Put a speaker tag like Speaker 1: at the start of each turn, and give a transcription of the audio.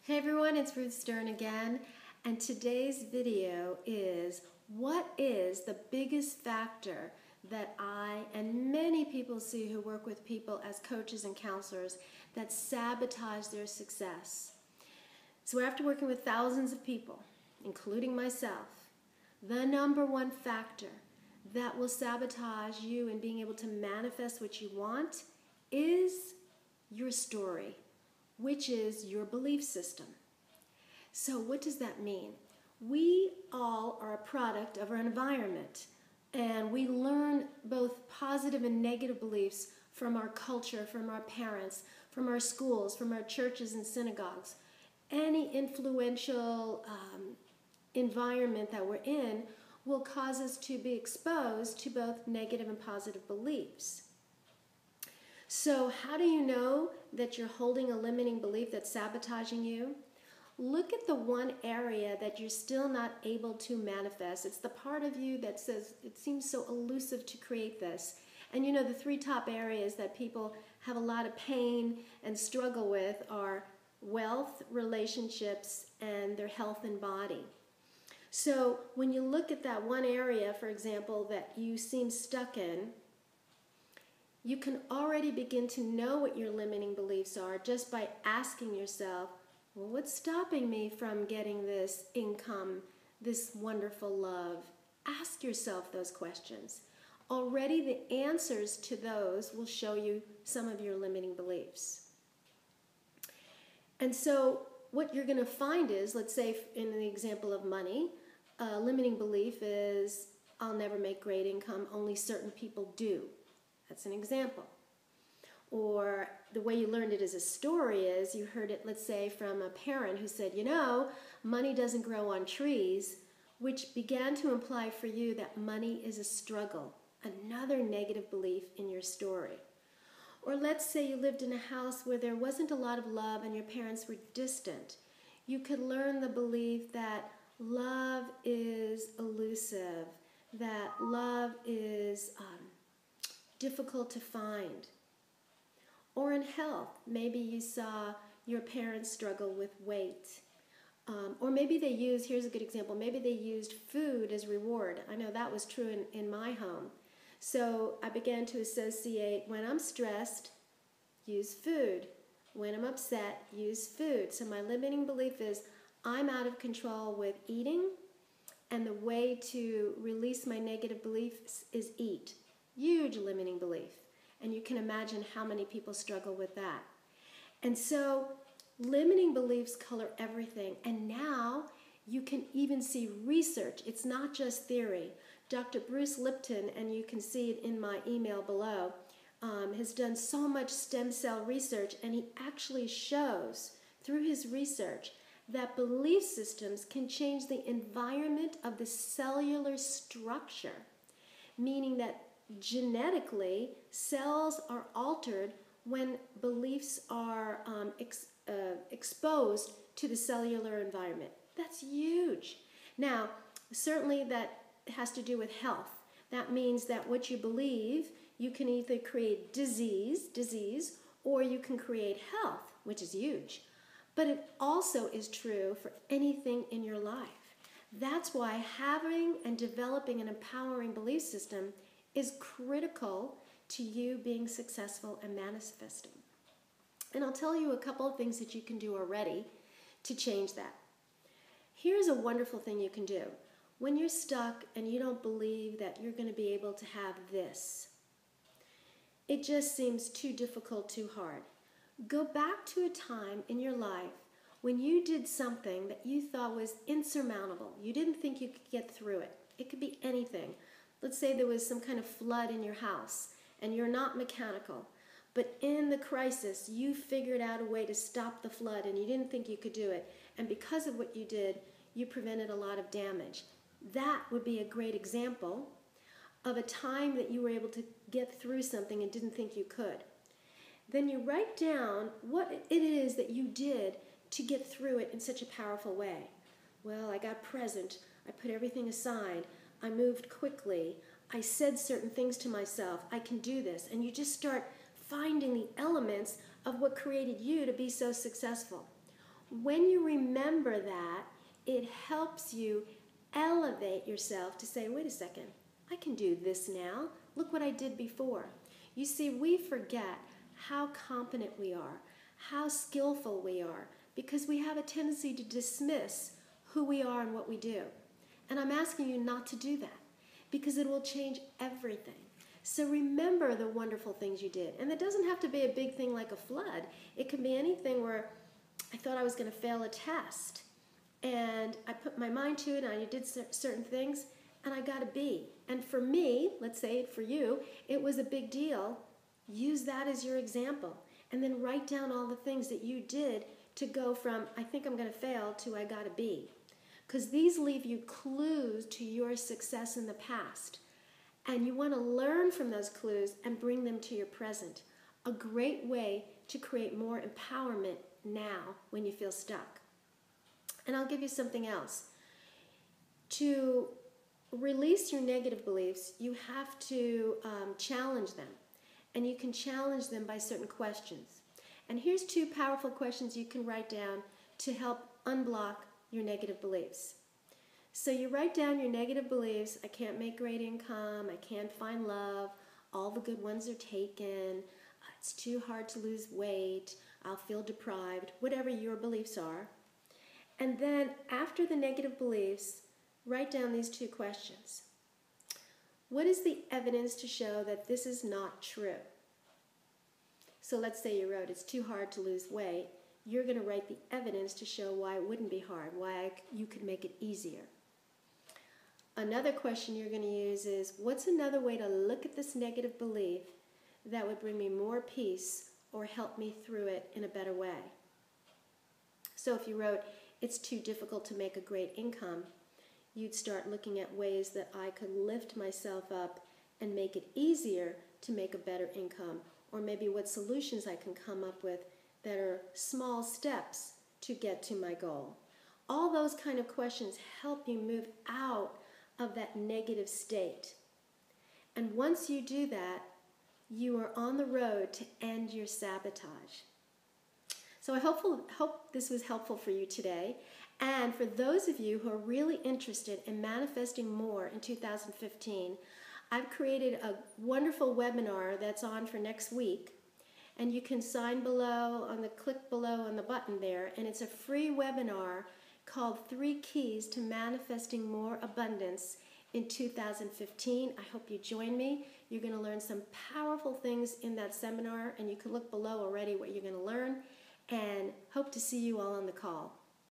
Speaker 1: Hey everyone, it's Ruth Stern again, and today's video is what is the biggest factor that I and many people see who work with people as coaches and counselors that sabotage their success. So after working with thousands of people, including myself, the number one factor that will sabotage you in being able to manifest what you want is your story, which is your belief system. So what does that mean? We all are a product of our environment, and we learn both positive and negative beliefs from our culture, from our parents, from our schools, from our churches and synagogues. Any influential environment that we're in will cause us to be exposed to both negative and positive beliefs. So how do you know that you're holding a limiting belief that's sabotaging you? Look at the one area that you're still not able to manifest. It's the part of you that says it seems so elusive to create this. And you know, the three top areas that people have a lot of pain and struggle with are wealth, relationships, and their health and body. So when you look at that one area, for example, that you seem stuck in, you can already begin to know what your limiting beliefs are just by asking yourself, well, what's stopping me from getting this income, this wonderful love? Ask yourself those questions. Already the answers to those will show you some of your limiting beliefs. And so what you're going to find is, let's say in the example of money, a limiting belief is, I'll never make great income, only certain people do. That's an example. Or the way you learned it as a story is you heard it, let's say, from a parent who said, you know, money doesn't grow on trees, which began to imply for you that money is a struggle, another negative belief in your story. Or let's say you lived in a house where there wasn't a lot of love and your parents were distant. You could learn the belief that love is elusive, that love is difficult to find. Or in health, maybe you saw your parents struggle with weight. Or maybe they used, here's a good example, maybe they used food as reward. I know that was true in my home. So I began to associate, when I'm stressed, use food. When I'm upset, use food. So my limiting belief is I'm out of control with eating, and the way to release my negative beliefs is eat. Huge limiting belief. And you can imagine how many people struggle with that. And so limiting beliefs color everything. And now you can even see research. It's not just theory. Dr. Bruce Lipton, and you can see it in my email below, has done so much stem cell research, and he actually shows through his research that belief systems can change the environment of the cellular structure, meaning that genetically, cells are altered when beliefs are exposed to the cellular environment. That's huge. Now, certainly that has to do with health. That means that what you believe, you can either create disease, or you can create health, which is huge. But it also is true for anything in your life. That's why having and developing an empowering belief system is critical to you being successful and manifesting. And I'll tell you a couple of things that you can do already to change that. Here's a wonderful thing you can do. When you're stuck and you don't believe that you're going to be able to have this, it just seems too difficult, too hard. Go back to a time in your life when you did something that you thought was insurmountable. You didn't think you could get through it. It could be anything. Let's say there was some kind of flood in your house and you're not mechanical, but in the crisis you figured out a way to stop the flood and you didn't think you could do it. And because of what you did, you prevented a lot of damage. That would be a great example of a time that you were able to get through something and didn't think you could. Then you write down what it is that you did to get through it in such a powerful way. Well, I got present. I put everything aside. I moved quickly. I said certain things to myself. I can do this. And you just start finding the elements of what created you to be so successful. When you remember that, it helps you elevate yourself to say, wait a second, I can do this now. Look what I did before. You see, we forget how competent we are, how skillful we are, because we have a tendency to dismiss who we are and what we do. And I'm asking you not to do that, because it will change everything. So remember the wonderful things you did. And it doesn't have to be a big thing like a flood. It can be anything where I thought I was going to fail a test, and I put my mind to it, and I did certain things, and I got a B. And for me, let's say for you, it was a big deal. Use that as your example, and then write down all the things that you did to go from, I think I'm going to fail, to I got a B. Because these leave you clues to your success in the past. And you want to learn from those clues and bring them to your present. A great way to create more empowerment now when you feel stuck. And I'll give you something else. To release your negative beliefs, you have to challenge them. And you can challenge them by certain questions. And here's 2 powerful questions you can write down to help unblock your negative beliefs. So you write down your negative beliefs. I can't make great income. I can't find love. All the good ones are taken. It's too hard to lose weight. I'll feel deprived. Whatever your beliefs are. And then after the negative beliefs, write down these 2 questions. What is the evidence to show that this is not true? So let's say you wrote, it's too hard to lose weight. You're going to write the evidence to show why it wouldn't be hard, why you could make it easier. Another question you're going to use is, what's another way to look at this negative belief that would bring me more peace or help me through it in a better way? So if you wrote, it's too difficult to make a great income, you'd start looking at ways that I could lift myself up and make it easier to make a better income, or maybe what solutions I can come up with that are small steps to get to my goal. All those kind of questions help you move out of that negative state. And once you do that, you are on the road to end your sabotage. So I hope this was helpful for you today. And for those of you who are really interested in manifesting more in 2015, I've created a wonderful webinar that's on for next week. And you can sign below, click below on the button there. And it's a free webinar called 3 Keys to Manifesting More Abundance in 2015. I hope you join me. You're going to learn some powerful things in that seminar, and you can look below already what you're going to learn, and hope to see you all on the call.